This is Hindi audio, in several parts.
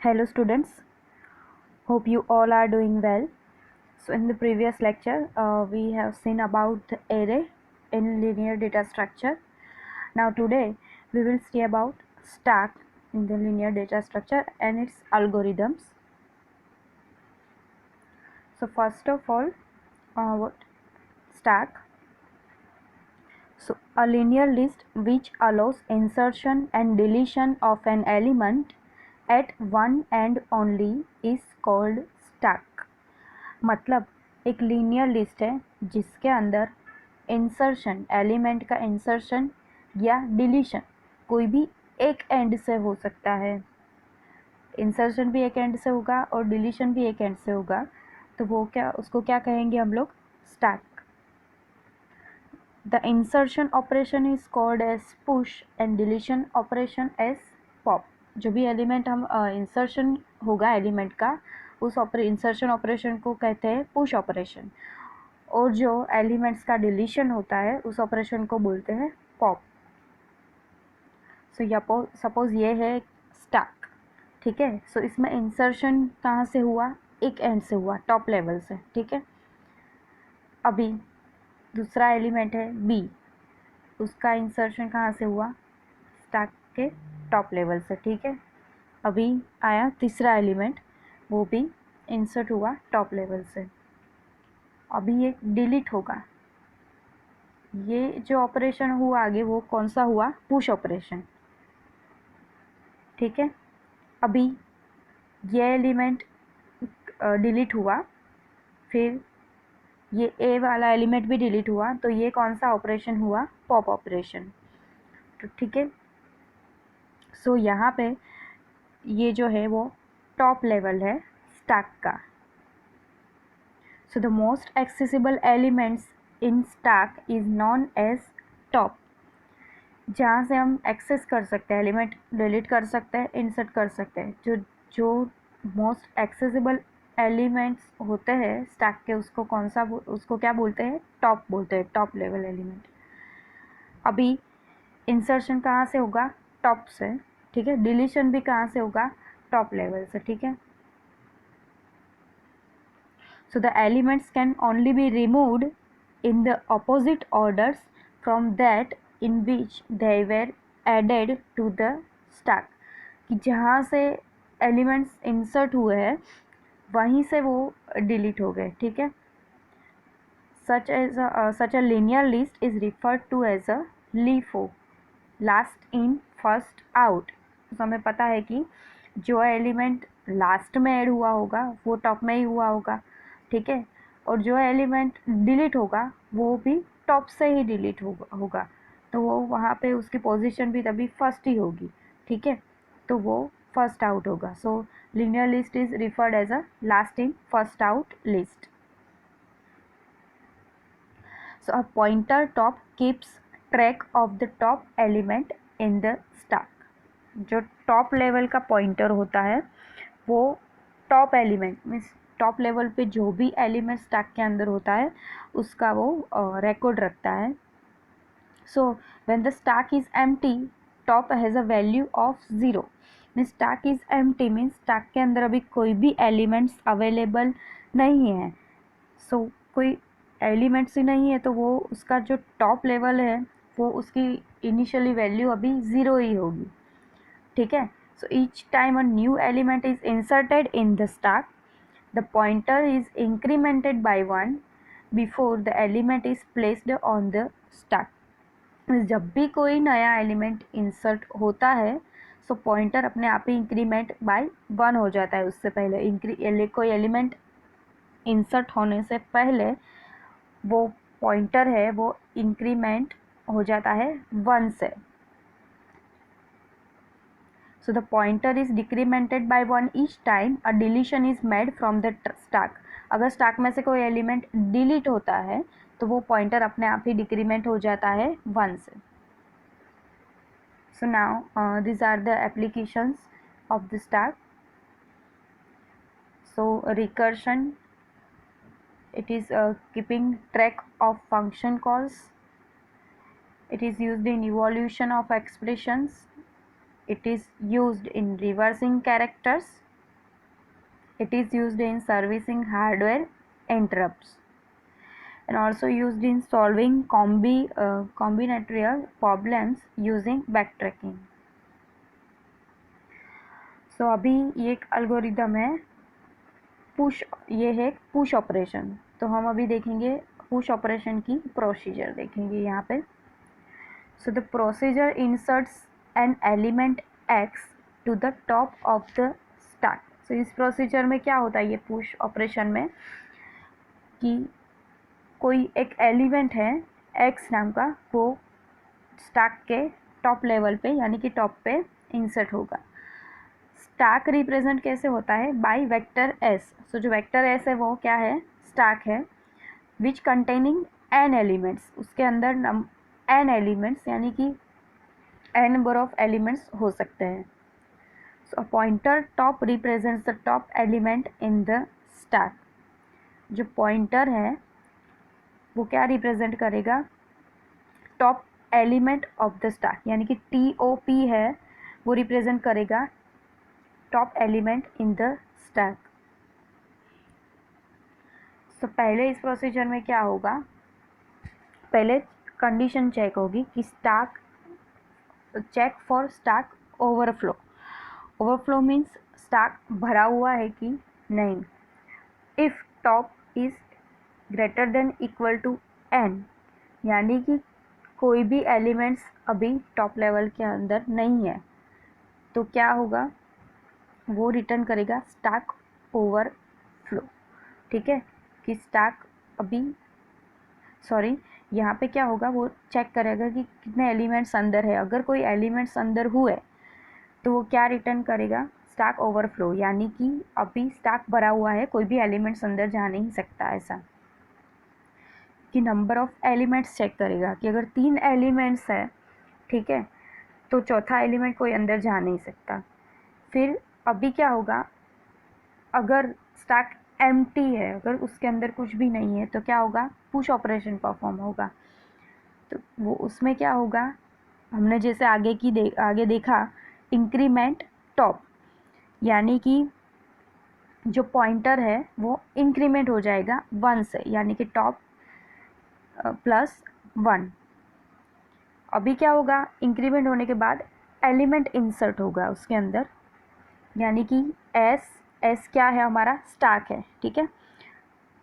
Hello students, hope you all are doing well. So in the previous lecture we have seen about the array in linear data structure. Now today we will see about stack in the linear data structure and its algorithms. So first of all, what stack? So a linear list which allows insertion and deletion of an element at one end only is called stack. मतलब एक लीनियर लिस्ट है जिसके अंदर इंसर्शन, एलिमेंट का इंसर्शन या डिलीशन कोई भी एक एंड से हो सकता है। इंसर्शन भी एक एंड से होगा और डिलीशन भी एक एंड से होगा, तो वो उसको क्या कहेंगे हम लोग? Stack. The insertion operation is called as push and deletion operation as pop. जो भी एलिमेंट हम इंसर्शन होगा एलिमेंट का, उस इंसर्शन ऑपरेशन को कहते हैं पुश ऑपरेशन, और जो एलिमेंट्स का डिलीशन होता है उस ऑपरेशन को बोलते हैं पॉप। सो सपोज ये है स्टैक, ठीक है। सो इसमें इंसर्शन कहाँ से हुआ? एक एंड से हुआ, टॉप लेवल से, ठीक है। अभी दूसरा एलिमेंट है बी, उसका इंसर्शन कहाँ से हुआ? स्टैक के टॉप लेवल से, ठीक है। अभी आया तीसरा एलिमेंट, वो भी इंसर्ट हुआ टॉप लेवल से। अभी ये डिलीट होगा। ये जो ऑपरेशन हुआ आगे वो कौन सा हुआ? पुश ऑपरेशन, ठीक है। अभी ये एलिमेंट डिलीट हुआ, फिर ये ए वाला एलिमेंट भी डिलीट हुआ, तो ये कौन सा ऑपरेशन हुआ? पॉप ऑपरेशन, तो ठीक है। सो यहाँ पे ये जो है वो टॉप लेवल है स्टैक का। So the most accessible elements in stack is known as top. जहाँ से हम एक्सेस कर सकते हैं, एलिमेंट डिलीट कर सकते हैं, इंसर्ट कर सकते हैं, जो जो मोस्ट एक्सेसिबल एलिमेंट्स होते हैं स्टैक के, उसको क्या बोलते हैं? टॉप बोलते हैं, टॉप लेवल एलिमेंट। अभी इंसर्शन कहाँ से होगा? टॉप से, ठीक है। डिलीशन भी कहाँ से होगा? टॉप लेवल से, ठीक है। So the elements can only be removed in the opposite orders from that in which they were added to the stack। कि जहाँ से एलिमेंट्स इंसर्ट हुए हैं वहीं से वो डिलीट हो गए, ठीक है। such a linear list is referred to as a LIFO, last in first out। तो हमें पता है कि जो एलिमेंट लास्ट में ऐड हुआ होगा वो टॉप में ही हुआ होगा, ठीक है। और जो एलिमेंट डिलीट होगा वो भी टॉप से ही डिलीट होगा, तो वो वहाँ पे उसकी पोजीशन भी तभी फर्स्ट ही होगी, ठीक है। तो वो फर्स्ट आउट होगा। So linear list is referred as a last in first out list. So a pointer top keeps track of the top element in the stack। जो टॉप लेवल का पॉइंटर होता है वो top element means top level पे जो भी एलिमेंट स्टैक के अंदर होता है उसका वो रिकॉर्ड रखता है। So when the stack is empty, top has a value of 0। Means stack is empty means stack के अंदर अभी कोई भी एलिमेंट्स अवेलेबल नहीं है। सो कोई एलिमेंट्स ही नहीं है तो वो उसका जो टॉप लेवल है वो उसकी इनिशियली वैल्यू अभी 0 ही होगी, ठीक है। So each time a new element is inserted in the stack, the pointer is incremented by 1 before the element is placed on the stack. जब भी कोई नया एलिमेंट इंसर्ट होता है सो पॉइंटर अपने आप ही इंक्रीमेंट बाय 1 हो जाता है। उससे पहले कोई एलिमेंट इंसर्ट होने से पहले वो पॉइंटर है वो इंक्रीमेंट हो जाता है 1 से। So the pointer is decremented by 1 each time a deletion is made from the stack। अगर स्टैक में से कोई एलिमेंट डिलीट होता है तो वो पॉइंटर अपने आप ही डिक्रीमेंट हो जाता है 1 से। So now these are the applications of the stack। So recursion, it is keeping track of function calls, it is used in evaluation of expressions, it is used in reversing characters, It is used in servicing hardware interrupts and also used in solving combinatorial problems using backtracking. So अभी ये एक algorithm है पुश, ये है पुश ऑपरेशन। तो हम अभी देखेंगे पुश ऑपरेशन की प्रोसीजर देखेंगे यहाँ पे। So the procedure inserts an element x to the top of the stack. So इस प्रोसीजर में क्या होता है ये पुश ऑपरेशन में कि कोई एक एलिमेंट है x नाम का, वो स्टैक के टॉप लेवल पे यानी कि टॉप पे इंसर्ट होगा। स्टैक रिप्रेजेंट कैसे होता है? Bye vector s। सो जो वेक्टर s है वो क्या है? स्टैक है। विच कंटेनिंग n एलिमेंट्स, उसके अंदर n एलिमेंट्स यानी कि n नंबर ऑफ एलिमेंट्स हो सकते हैं। So pointer top represents the top element in the stack. जो पॉइंटर है वो क्या रिप्रेजेंट करेगा? Top element of the stack, यानी कि TOP है वो रिप्रेजेंट करेगा top element in the stack. So पहले इस प्रोसीजर में क्या होगा? पहले कंडीशन चेक होगी कि stack, check for stack overflow. Overflow means stack भरा हुआ है कि नहीं। If top is greater than equal to n, यानी कि कोई भी एलिमेंट्स अभी टॉप लेवल के अंदर नहीं है, तो क्या होगा? वो रिटर्न करेगा स्टैक ओवरफ्लो। ठीक है, कि स्टैक अभी सॉरी यहाँ पे क्या होगा? वो चेक करेगा कि कितने एलिमेंट्स अंदर है। अगर कोई एलिमेंट्स अंदर हुए तो वो क्या रिटर्न करेगा? स्टैक ओवरफ्लो, यानी कि अभी स्टैक भरा हुआ है, कोई भी एलिमेंट्स अंदर जा नहीं सकता। ऐसा कि नंबर ऑफ एलिमेंट्स चेक करेगा कि अगर 3 एलिमेंट्स है, ठीक है, तो चौथा एलिमेंट कोई अंदर जा नहीं सकता। फिर अभी क्या होगा? अगर स्टैक एम्प्टी है, अगर उसके अंदर कुछ भी नहीं है, तो क्या होगा? पुश ऑपरेशन परफॉर्म होगा। तो वो उसमें क्या होगा? हमने जैसे आगे देखा इंक्रीमेंट टॉप, यानी कि जो पॉइंटर है वो इंक्रीमेंट हो जाएगा 1 से, यानी कि टॉप प्लस 1। अभी क्या होगा? इंक्रीमेंट होने के बाद एलिमेंट इंसर्ट होगा उसके अंदर, यानी कि एस क्या है? हमारा स्टैक है। ठीक है,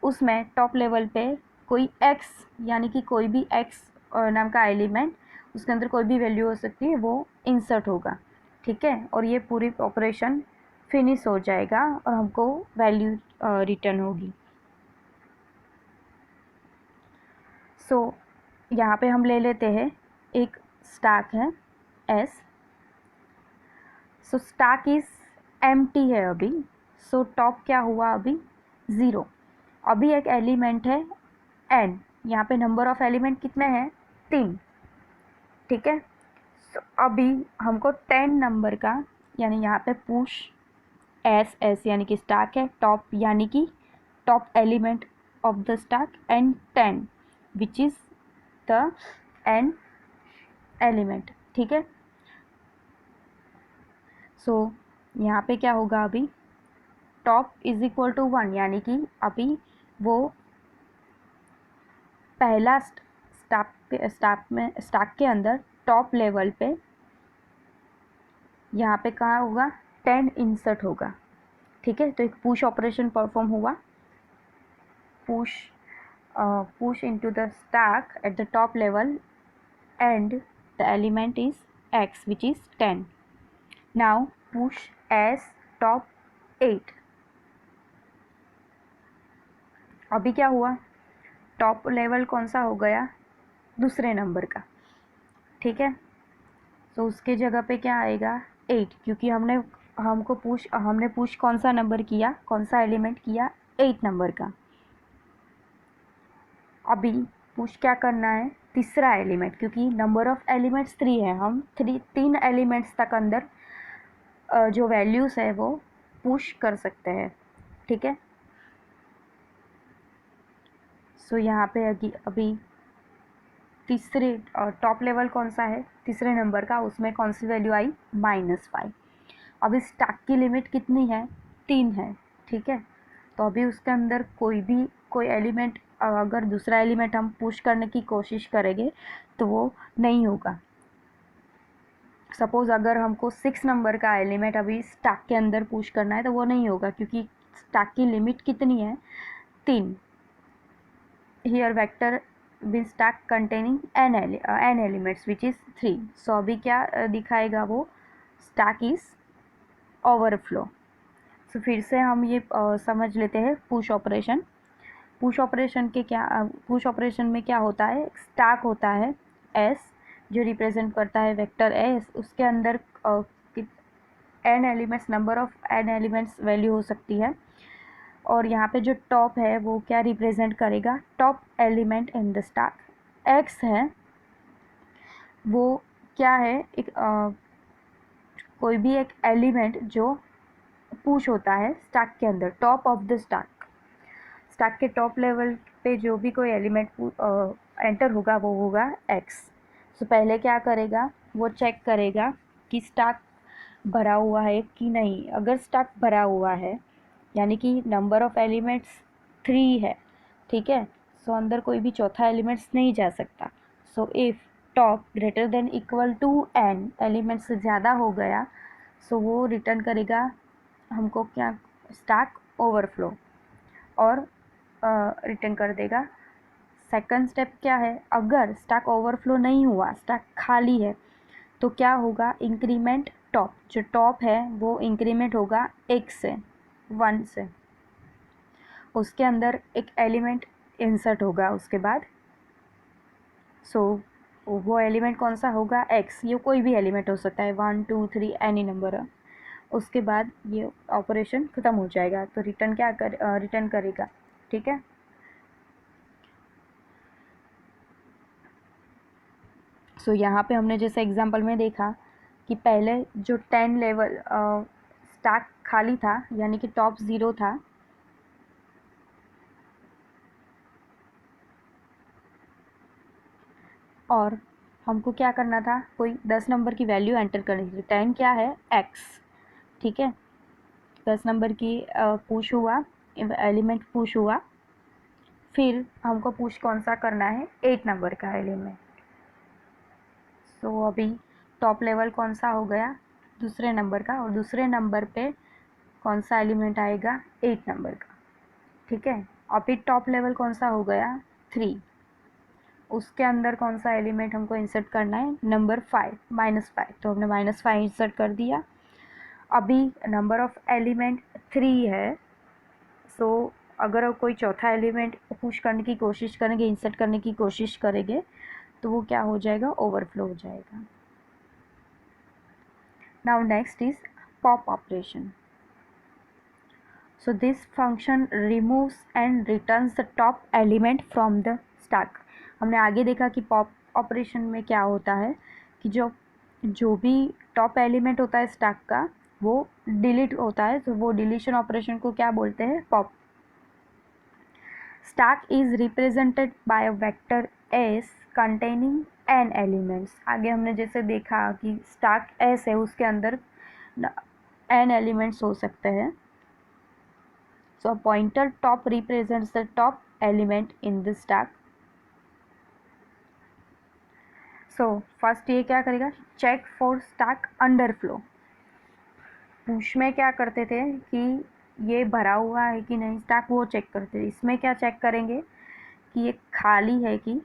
उसमें टॉप लेवल पे कोई x, यानी कि कोई भी x नाम का एलिमेंट, उसके अंदर कोई भी वैल्यू हो सकती है, वो इंसर्ट होगा। ठीक है, और ये पूरी ऑपरेशन फिनिश हो जाएगा और हमको वैल्यू रिटर्न होगी। सो यहाँ पे हम ले लेते हैं एक स्टैक है s। So stack is empty है अभी। सो टॉप क्या हुआ? अभी 0। अभी एक एलिमेंट है n, यहाँ पे नंबर ऑफ एलिमेंट कितने हैं? 3। ठीक है, सो अभी हमको 10 नंबर का, यानी यहाँ पे पुश s यानी कि स्टैक है, टॉप यानी कि top element of the stack, and 10 which is the n element. ठीक है, सो यहाँ पे क्या होगा? अभी टॉप इज इक्वल टू 1, यानी कि अभी वो पहला स्टैक के अंदर टॉप लेवल पे यहाँ पे कहाँ होगा? 10 इंसर्ट होगा। ठीक है, तो एक पुश ऑपरेशन परफॉर्म हुआ, push into the stack at the top level and the element is x which is 10. now push s top 8। अभी क्या हुआ? टॉप लेवल कौन सा हो गया? दूसरे नंबर का। ठीक है, तो उसके जगह पे क्या आएगा? 8, क्योंकि हमने पुश कौन सा नंबर किया, कौन सा एलिमेंट किया? 8 नंबर का। अभी पुश क्या करना है? तीसरा एलिमेंट, क्योंकि नंबर ऑफ एलिमेंट्स 3 है, हम 3 एलिमेंट्स तक अंदर जो वैल्यूज़ है वो पुश कर सकते हैं। ठीक है, सो यहाँ पे अभी तीसरे टॉप लेवल कौन सा है? तीसरे नंबर का, उसमें कौन सी वैल्यू आई? -5। अब इस स्टैक की लिमिट कितनी है? 3 है। ठीक है। तो अभी उसके अंदर कोई एलिमेंट, अगर दूसरा एलिमेंट हम पुश करने की कोशिश करेंगे तो वो नहीं होगा। सपोज़ अगर हमको 6 नंबर का एलिमेंट अभी स्टैक के अंदर पुश करना है तो वो नहीं होगा, क्योंकि स्टैक की लिमिट कितनी है, 3। Here vector will stack containing n elements which is 3। सो अभी क्या दिखाएगा वो, स्टैक इज़ ओवरफ्लो। सो फिर से हम ये समझ लेते हैं पुश ऑपरेशन। पुश ऑपरेशन में क्या होता है, स्टैक होता है एस जो रिप्रेजेंट करता है वेक्टर एस, उसके अंदर N elements, number of N elements value हो सकती है, और यहाँ पे जो टॉप है वो क्या रिप्रेजेंट करेगा, top element in the stack. X है वो क्या है, कोई भी एक एलिमेंट जो पुश होता है स्टैक के अंदर, टॉप ऑफ द स्टैक के टॉप लेवल पे जो भी कोई एलिमेंट एंटर होगा वो होगा एक्स। सो पहले क्या करेगा, वो चेक करेगा कि स्टैक भरा हुआ है कि नहीं। अगर स्टैक भरा हुआ है यानी कि नंबर ऑफ एलिमेंट्स 3 है, ठीक है, सो अंदर कोई भी चौथा एलिमेंट्स नहीं जा सकता। So if top greater than equal to N, element से ज़्यादा हो गया, सो वो रिटर्न करेगा हमको क्या, स्टैक ओवरफ्लो, और रिटर्न कर देगा। सेकंड स्टेप क्या है, अगर स्टैक ओवरफ्लो नहीं हुआ, स्टैक खाली है, तो क्या होगा, इंक्रीमेंट टॉप, जो टॉप है वो इंक्रीमेंट होगा 1 से, उसके अंदर एक एलिमेंट इंसर्ट होगा उसके बाद। सो वो एलिमेंट कौन सा होगा, एक्स। ये कोई भी एलिमेंट हो सकता है, 1 2 3 एनी नंबर। उसके बाद ये ऑपरेशन ख़त्म हो जाएगा, तो रिटर्न करेगा, ठीक है। सो यहाँ पे हमने जैसे एग्जांपल में देखा कि पहले जो 10 लेवल स्टैक खाली था यानी कि टॉप 0 था, और हमको क्या करना था, कोई 10 नंबर की वैल्यू एंटर करनी थी। 10 क्या है, एक्स, ठीक है। 10 नंबर की पुश हुआ, एलिमेंट पुश हुआ, फिर हमको पुश कौन सा करना है, 8 नंबर का एलिमेंट। सो अभी टॉप लेवल कौन सा हो गया, दूसरे नंबर का, और दूसरे नंबर पे कौन सा एलिमेंट आएगा, 8 नंबर का, ठीक है। अभी टॉप लेवल कौन सा हो गया, 3। उसके अंदर कौन सा एलिमेंट हमको इंसर्ट करना है, नंबर 5, -5, तो हमने -5 इंसर्ट कर दिया। अभी नंबर ऑफ एलिमेंट 3 है, सो अगर कोई चौथा एलिमेंट पुश करने की कोशिश करेंगे, इंसर्ट करने की कोशिश करेंगे, तो वो क्या हो जाएगा, ओवरफ्लो हो जाएगा। Now next is pop operation. So this function removes and returns the top element from the stack। हमने आगे देखा कि पॉप ऑपरेशन में क्या होता है कि जो भी टॉप एलिमेंट होता है स्टैक का वो डिलीट होता है, तो वो डिलीशन ऑपरेशन को क्या बोलते हैं, pop. Stack is represented by a vector S containing n elements. आगे हमने जैसे देखा कि स्टैक एस है, उसके अंदर n एलिमेंट्स हो सकते हैं। So a pointer top represents the top element in the stack. So first ये क्या करेगा, check for stack underflow। Push में क्या करते थे कि ये भरा हुआ है कि नहीं स्टैक, वो चेक करते थे। इसमें क्या चेक करेंगे कि ये खाली है कि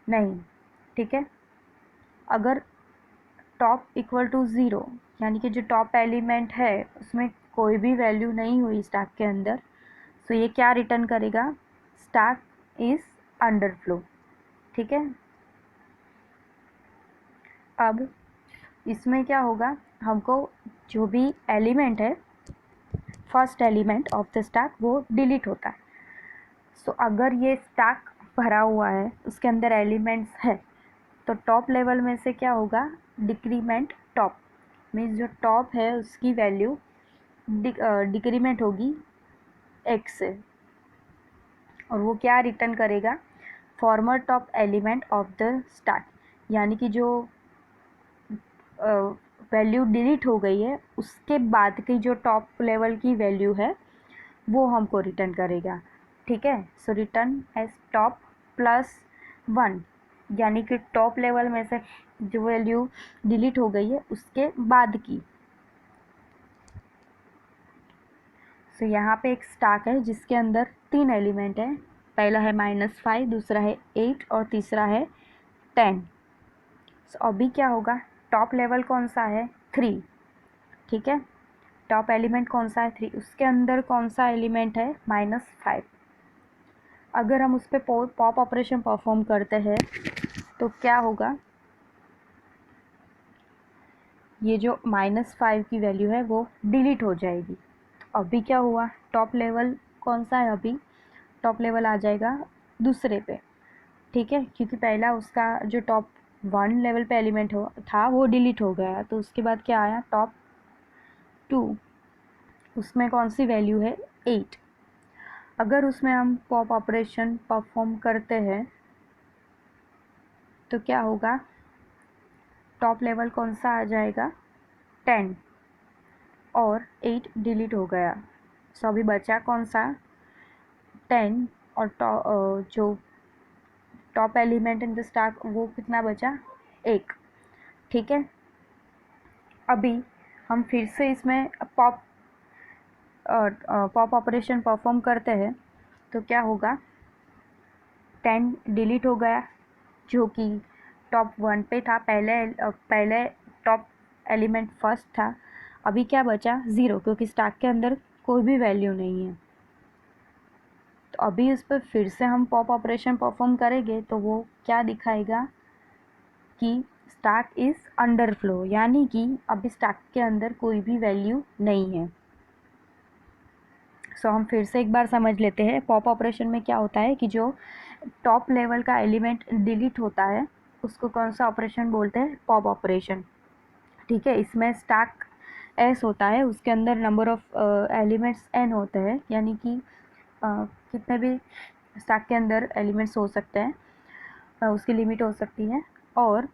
नहीं, ठीक है। अगर टॉप इक्वल टू 0 यानी कि जो टॉप एलिमेंट है उसमें कोई भी वैल्यू नहीं हुई स्टैक के अंदर, तो ये क्या रिटर्न करेगा, स्टैक इज अंडरफ्लो, ठीक है। अब इसमें क्या होगा, हमको जो भी एलिमेंट है, first element of the stack वो डिलीट होता है। सो अगर ये स्टैक भरा हुआ है, उसके अंदर एलिमेंट्स है, तो टॉप लेवल में से क्या होगा, डिक्रीमेंट टॉप, मीन्स जो टॉप है उसकी वैल्यू डिक्रीमेंट होगी एक्स से, और वो क्या रिटर्न करेगा, farmer top element of the stack, यानी कि जो वैल्यू डिलीट हो गई है उसके बाद की जो टॉप लेवल की वैल्यू है वो हमको रिटर्न करेगा। ठीक है, सो रिटर्न एज टॉप प्लस 1, यानी कि टॉप लेवल में से जो वैल्यू डिलीट हो गई है उसके बाद की। सो यहाँ पे एक स्टैक है जिसके अंदर 3 एलिमेंट है, पहला है -5, दूसरा है 8 और तीसरा है 10। सो अभी क्या होगा, टॉप लेवल कौन सा है, 3। ठीक है, टॉप एलिमेंट कौन सा है, 3, उसके अंदर कौन सा एलिमेंट है, -5। अगर हम उस पर पॉप ऑपरेशन परफॉर्म करते हैं तो क्या होगा, ये जो -5 की वैल्यू है वो डिलीट हो जाएगी। तो अभी क्या हुआ, टॉप लेवल कौन सा है, अभी टॉप लेवल आ जाएगा दूसरे पे। ठीक है, क्योंकि पहला उसका जो टॉप 1 लेवल पे एलिमेंट हो था वो डिलीट हो गया, तो उसके बाद क्या आया, टॉप 2, उसमें कौन सी वैल्यू है, 8। अगर उसमें हम पॉप ऑपरेशन परफॉर्म करते हैं तो क्या होगा, टॉप लेवल कौन सा आ जाएगा, 10 और 8 डिलीट हो गया। सो अभी बचा कौन सा, 10 और जो top element in the stack वो कितना बचा, 1। ठीक है, अभी हम फिर से इसमें पॉप ऑपरेशन परफॉर्म करते हैं तो क्या होगा, 10 डिलीट हो गया जो कि टॉप 1 पे था, पहले टॉप एलिमेंट फर्स्ट था। अभी क्या बचा, 0, क्योंकि स्टैक के अंदर कोई भी वैल्यू नहीं है। तो अभी उस पर फिर से हम पॉप ऑपरेशन परफॉर्म करेंगे तो वो क्या दिखाएगा कि स्टैक इज़ अंडरफ्लो, यानी कि अभी स्टैक के अंदर कोई भी वैल्यू नहीं है। सो हम फिर से एक बार समझ लेते हैं, पॉप ऑपरेशन में क्या होता है कि जो टॉप लेवल का एलिमेंट डिलीट होता है उसको कौन सा ऑपरेशन बोलते हैं, पॉप ऑपरेशन। ठीक है, इसमें स्टैक एस होता है, उसके अंदर नंबर ऑफ एलिमेंट्स एन होते हैं, यानी कि कितने भी स्टैक के अंदर एलिमेंट्स हो सकते हैं, उसकी लिमिट हो सकती है। और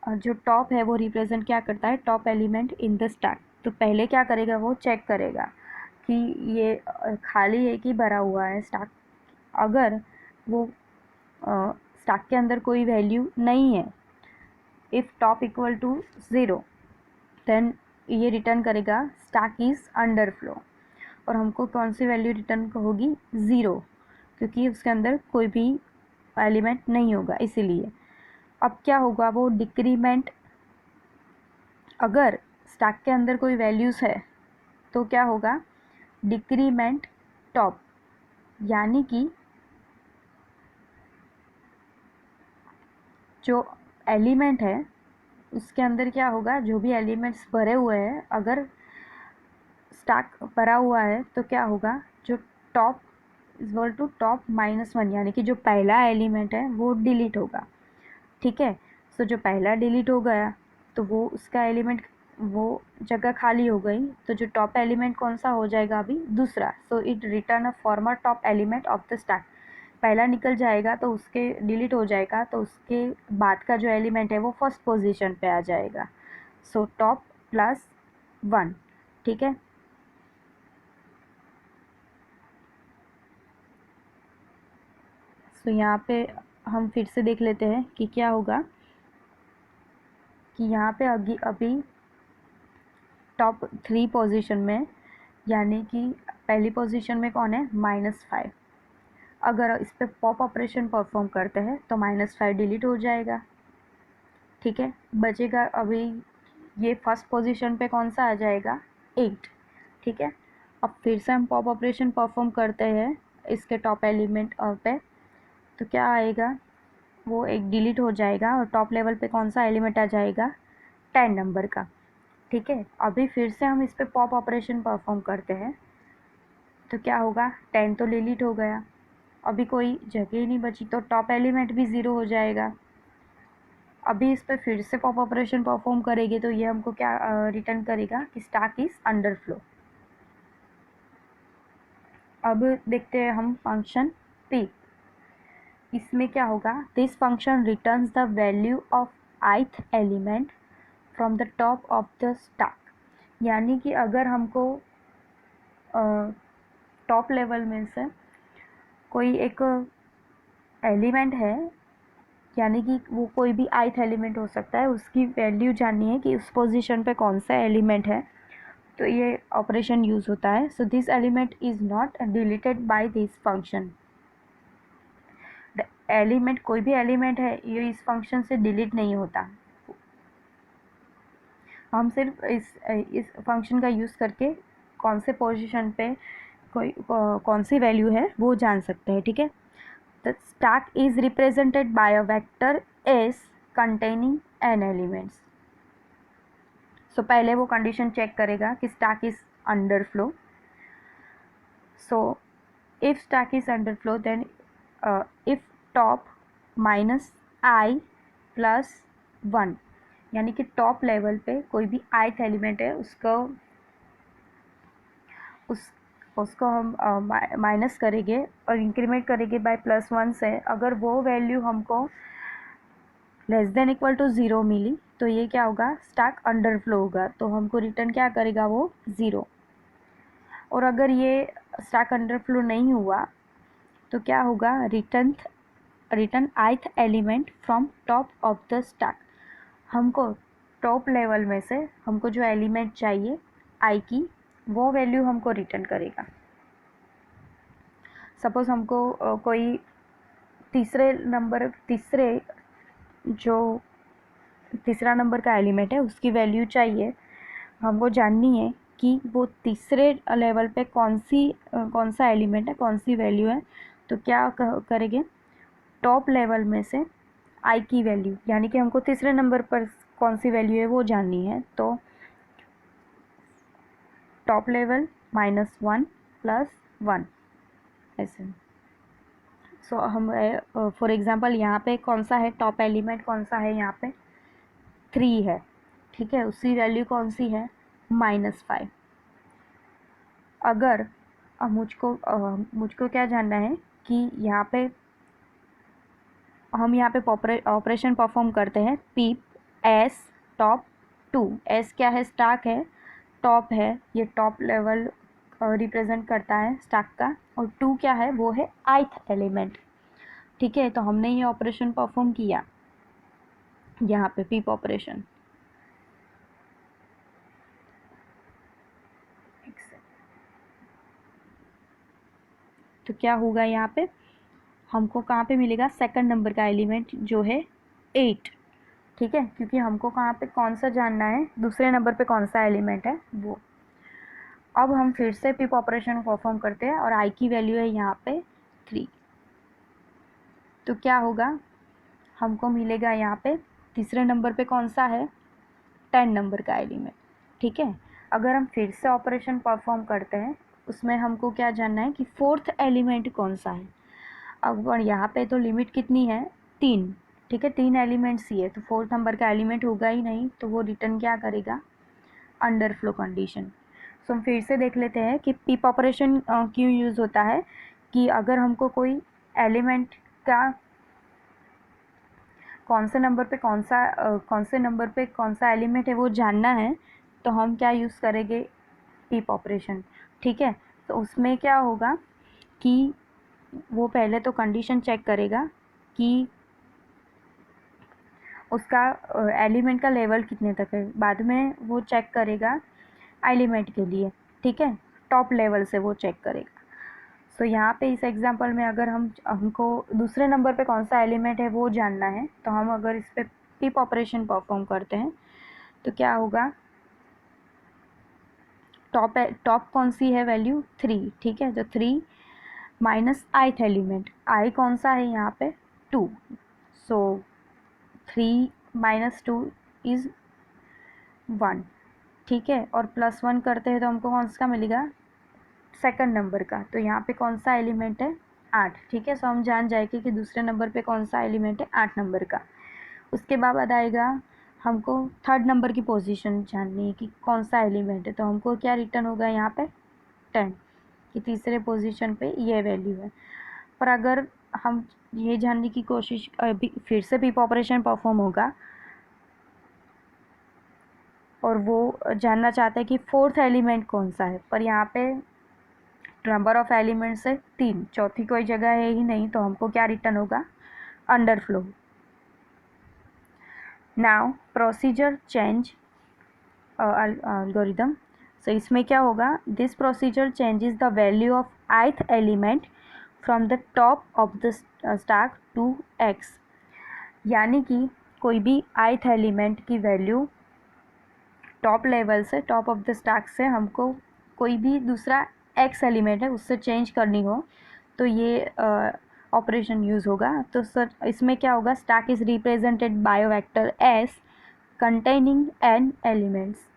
जो टॉप है वो रिप्रेजेंट क्या करता है, top element in the stack. तो पहले क्या करेगा, वो चेक करेगा कि ये खाली है कि भरा हुआ है स्टैक। अगर वो स्टैक के अंदर कोई वैल्यू नहीं है, if top equal to 0, then ये रिटर्न करेगा स्टैक इज़ अंडरफ्लो। और हमको कौन सी वैल्यू रिटर्न होगी, 0, क्योंकि उसके अंदर कोई भी एलिमेंट नहीं होगा इसीलिए। अब क्या होगा, वो डिक्रीमेंट, अगर स्टैक के अंदर कोई वैल्यूज़ है तो क्या होगा, डिक्रीमेंट टॉप, यानी कि जो एलिमेंट है उसके अंदर क्या होगा, जो भी एलिमेंट्स भरे हुए हैं, अगर स्टैक भरा हुआ है तो क्या होगा, जो टॉप इक्वल टू टॉप -1, यानी कि जो पहला एलिमेंट है वो डिलीट होगा। ठीक है, सो जो पहला डिलीट हो गया तो वो उसका एलिमेंट, वो जगह खाली हो गई, तो जो टॉप एलिमेंट कौन सा हो जाएगा, अभी दूसरा। So it return a former top element of the stack. पहला निकल जाएगा तो उसके डिलीट हो जाएगा, तो उसके बाद का जो एलिमेंट है वो फर्स्ट पोजीशन पे आ जाएगा। So top plus 1। ठीक है, सो यहाँ पे हम फिर से देख लेते हैं कि क्या होगा, कि यहाँ पे अभी टॉप 3 पोजीशन में, यानी कि पहली पोजीशन में कौन है, -5। अगर इस पर पॉप ऑपरेशन परफॉर्म करते हैं तो -5 डिलीट हो जाएगा। ठीक है, बचेगा अभी ये फर्स्ट पोजीशन पे कौन सा आ जाएगा, 8। ठीक है, अब फिर से हम पॉप ऑपरेशन परफॉर्म करते हैं इसके टॉप एलिमेंट पे, तो क्या आएगा, वो एक डिलीट हो जाएगा और टॉप लेवल पे कौन सा एलिमेंट आ जाएगा, 10 नंबर का। ठीक है, अभी फिर से हम इस पर पॉप ऑपरेशन परफॉर्म करते हैं तो क्या होगा, 10 तो डिलीट हो गया, अभी कोई जगह ही नहीं बची, तो टॉप एलिमेंट भी 0 हो जाएगा। अभी इस पर फिर से पॉप ऑपरेशन परफॉर्म करेंगे तो ये हमको क्या रिटर्न करेगा कि स्टैक इज अंडरफ्लो। अब देखते हैं हम फंक्शन पी, इसमें क्या होगा, this function returns the value of ith element from the top of the stack. यानी कि अगर हमको टॉप लेवल में से कोई एक एलिमेंट है, यानी कि वो कोई भी ith एलिमेंट हो सकता है, उसकी वैल्यू जाननी है कि उस पोजीशन पे कौन सा एलिमेंट है, तो ये ऑपरेशन यूज़ होता है. So this element is not deleted by this function. The element, कोई भी एलिमेंट है, ये इस फंक्शन से डिलीट नहीं होता. हम सिर्फ इस फंक्शन का यूज़ करके कौन से पोजीशन पे कोई कौन सी वैल्यू है वो जान सकते हैं. ठीक है. The stack is represented by a vector S containing N elements. So पहले वो कंडीशन चेक करेगा कि stack is underflow. So if stack is underflow then if top minus I plus 1, यानी कि टॉप लेवल पे कोई भी ith एलिमेंट है उसको हम माइनस करेंगे और इंक्रीमेंट करेंगे बाय +1 से. अगर वो वैल्यू हमको लेस देन इक्वल टू 0 मिली तो ये क्या होगा, स्टैक अंडर फ्लो होगा. तो हमको रिटर्न क्या करेगा, वो 0. और अगर ये स्टैक अंडर फ्लो नहीं हुआ तो क्या होगा, return ith element from top of the stack. हमको टॉप लेवल में से हमको जो एलिमेंट चाहिए आई की, वो वैल्यू हमको रिटर्न करेगा. सपोज हमको कोई तीसरा नंबर का एलिमेंट है उसकी वैल्यू चाहिए. हमको जाननी है कि वो तीसरे लेवल पे कौन सा एलिमेंट है, कौन सी वैल्यू है. तो क्या करेंगे, टॉप लेवल में से आई की वैल्यू, यानी कि हमको तीसरे नंबर पर कौन सी वैल्यू है वो जाननी है. तो टॉप लेवल -1 + 1 ऐसे. सो हम फॉर एग्जांपल यहाँ पे कौन सा है टॉप एलिमेंट, कौन सा है यहाँ पे 3 है. ठीक है. उसकी वैल्यू कौन सी है, -5. अगर मुझको क्या जानना है कि हम यहाँ पे ऑपरेशन परफॉर्म करते हैं. पीप एस टॉप 2. एस क्या है, स्टैक है, टॉप है, ये टॉप लेवल रिप्रेजेंट करता है स्टैक का, और 2 क्या है, वो है ith एलिमेंट. ठीक है. तो हमने ये ऑपरेशन परफॉर्म किया यहाँ पे, पीप ऑपरेशन. तो क्या होगा यहाँ पे, हमको कहाँ पे मिलेगा, सेकंड नंबर का एलिमेंट जो है 8. ठीक है. क्योंकि हमको कहाँ पे कौन सा जानना है, दूसरे नंबर पे कौन सा एलिमेंट है वो. अब हम फिर से पिप ऑपरेशन परफॉर्म करते हैं और आई की वैल्यू है यहाँ पे 3. तो क्या होगा, हमको मिलेगा यहाँ पे तीसरे नंबर पे कौन सा है, 10 नंबर का एलिमेंट. ठीक है. अगर हम फिर से ऑपरेशन परफॉर्म करते हैं, उसमें हमको क्या जानना है कि फोर्थ एलिमेंट कौन सा है. अब यहाँ पे तो लिमिट कितनी है, 3. ठीक है. 3 एलिमेंट्स ही है, तो फोर्थ नंबर का एलिमेंट होगा ही नहीं, तो वो रिटर्न क्या करेगा, अंडर फ्लो कंडीशन. सो हम फिर से देख लेते हैं कि पीप ऑपरेशन क्यों यूज़ होता है. कि अगर हमको कोई एलिमेंट का कौन से नंबर पे कौन सा एलिमेंट है वो जानना है, तो हम क्या यूज़ करेंगे, पीप ऑपरेशन. ठीक है. तो उसमें क्या होगा कि वो पहले तो कंडीशन चेक करेगा कि उसका एलिमेंट का लेवल कितने तक है. बाद में वो चेक करेगा एलिमेंट के लिए. ठीक है. टॉप लेवल से वो चेक करेगा. सो यहाँ पे इस एग्जांपल में अगर हमको दूसरे नंबर पे कौन सा एलिमेंट है वो जानना है, तो हम अगर इस पर पीप ऑपरेशन परफॉर्म करते हैं तो क्या होगा, टॉप कौन सी है वैल्यू, 3. ठीक है. तो 3 माइनस ith एलिमेंट, आई कौन सा है यहाँ पे, 2. सो 3 - 2 इज़ 1. ठीक है. और +1 करते हैं तो हमको कौन सा मिलेगा, सेकंड नंबर का. तो यहाँ पे कौन सा एलिमेंट है, 8. ठीक है. सो हम जान जाएंगे कि दूसरे नंबर पे कौन सा एलिमेंट है, 8 नंबर का. उसके बाद आएगा हमको थर्ड नंबर की पोजीशन जाननी है कि कौन सा एलिमेंट है. तो हमको क्या रिटर्न होगा यहाँ पे, 10, कि तीसरे पोजीशन पे ये वैल्यू है. पर अगर हम ये जानने की कोशिश, फिर से पीप ऑपरेशन परफॉर्म होगा और वो जानना चाहता है कि फोर्थ एलिमेंट कौन सा है, पर यहाँ पे नंबर ऑफ एलिमेंट्स है 3, चौथी कोई जगह है ही नहीं, तो हमको क्या रिटर्न होगा, underflow. Now procedure change algorithm. So इसमें क्या होगा, this procedure changes the value of ith element from the top of the stack to x। यानी कि कोई भी ith एलिमेंट की वैल्यू टॉप लेवल से, टॉप ऑफ द स्टैक से हमको कोई भी दूसरा x एलिमेंट है उससे चेंज करनी हो तो ये ऑपरेशन यूज़ होगा। तो सर इसमें क्या होगा, stack is represented by vector s containing n elements.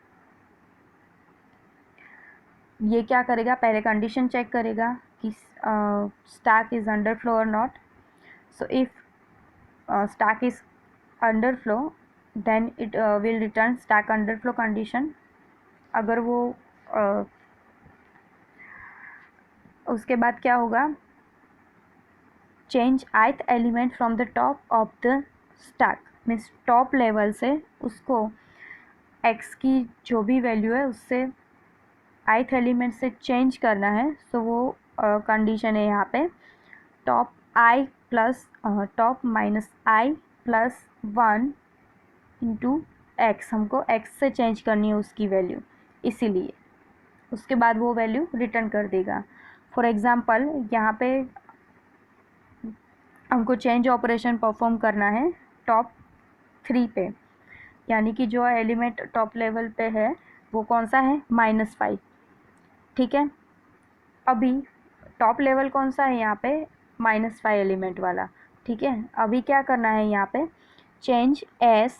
ये क्या करेगा, पहले कंडीशन चेक करेगा कि स्टैक इज़ अंडरफ्लो और not. So if stack is underflow then it will return stack underflow condition. अगर वो उसके बाद क्या होगा, change ith element from the top of the stack, means top level से उसको x की जो भी वैल्यू है उससे ith एलिमेंट से चेंज करना है। सो वो कंडीशन है यहाँ पे top i plus top minus i plus 1 into x, हमको x से चेंज करनी है उसकी वैल्यू, इसीलिए उसके बाद वो वैल्यू रिटर्न कर देगा। फॉर एग्ज़ाम्पल यहाँ पे हमको चेंज ऑपरेशन परफॉर्म करना है टॉप 3 पे, यानी कि जो एलिमेंट टॉप लेवल पे है वो कौन सा है, -5। ठीक है, अभी टॉप लेवल कौन सा है यहाँ पे, -5 एलिमेंट वाला। ठीक है, अभी क्या करना है यहाँ पे, change S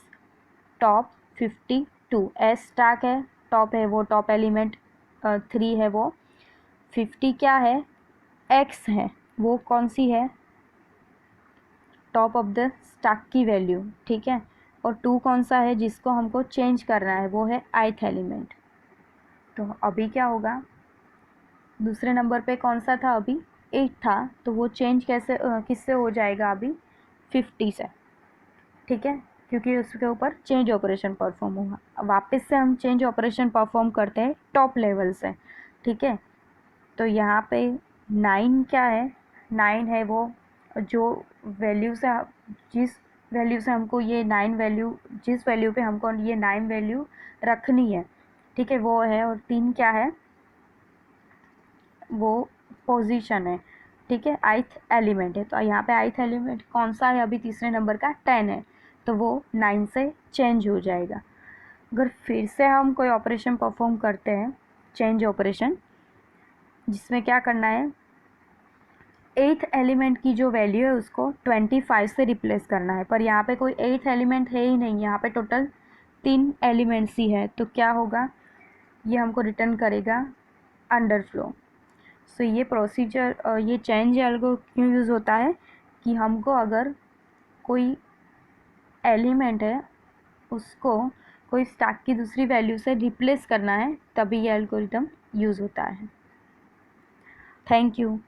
top 52, S stack है, टॉप है वो टॉप एलिमेंट 3 है, वो 50 क्या है, एक्स है, वो कौन सी है, टॉप ऑफ द स्टैक की वैल्यू। ठीक है, और 2 कौन सा है जिसको हमको चेंज करना है, वो है ith एलिमेंट। तो अभी क्या होगा, दूसरे नंबर पे कौन सा था, अभी 8 था, तो वो चेंज कैसे किससे हो जाएगा, अभी 50 से। ठीक है, क्योंकि उसके ऊपर चेंज ऑपरेशन परफॉर्म होगा। अब वापस से हम चेंज ऑपरेशन परफॉर्म करते हैं टॉप लेवल से। ठीक है, तो यहाँ पे 9 क्या है, 9 है वो जो वैल्यू से, जिस वैल्यू से हमको ये 9 वैल्यू, जिस वैल्यू पे हमको ये 9 वैल्यू रखनी है। ठीक है, वो है, और 3 क्या है, वो पोजीशन है। ठीक है, ith एलिमेंट है, तो यहाँ पे ith एलिमेंट कौन सा है, अभी तीसरे नंबर का 10 है, तो वो 9 से चेंज हो जाएगा। अगर फिर से हम कोई ऑपरेशन परफॉर्म करते हैं, चेंज ऑपरेशन, जिसमें क्या करना है, 8th एलिमेंट की जो वैल्यू है उसको 25 से रिप्लेस करना है, पर यहाँ पे कोई 8th एलिमेंट है ही नहीं, यहाँ पे टोटल 3 एलिमेंट्स ही है, तो क्या होगा, ये हमको रिटर्न करेगा अंडरफ्लो। सो ये प्रोसीजर, ये चेंज एल्गो क्यों यूज़ होता है कि हमको अगर कोई एलिमेंट है उसको कोई स्टैक की दूसरी वैल्यू से रिप्लेस करना है, तभी ये एल्गोरिदम यूज़ होता है। Thank you.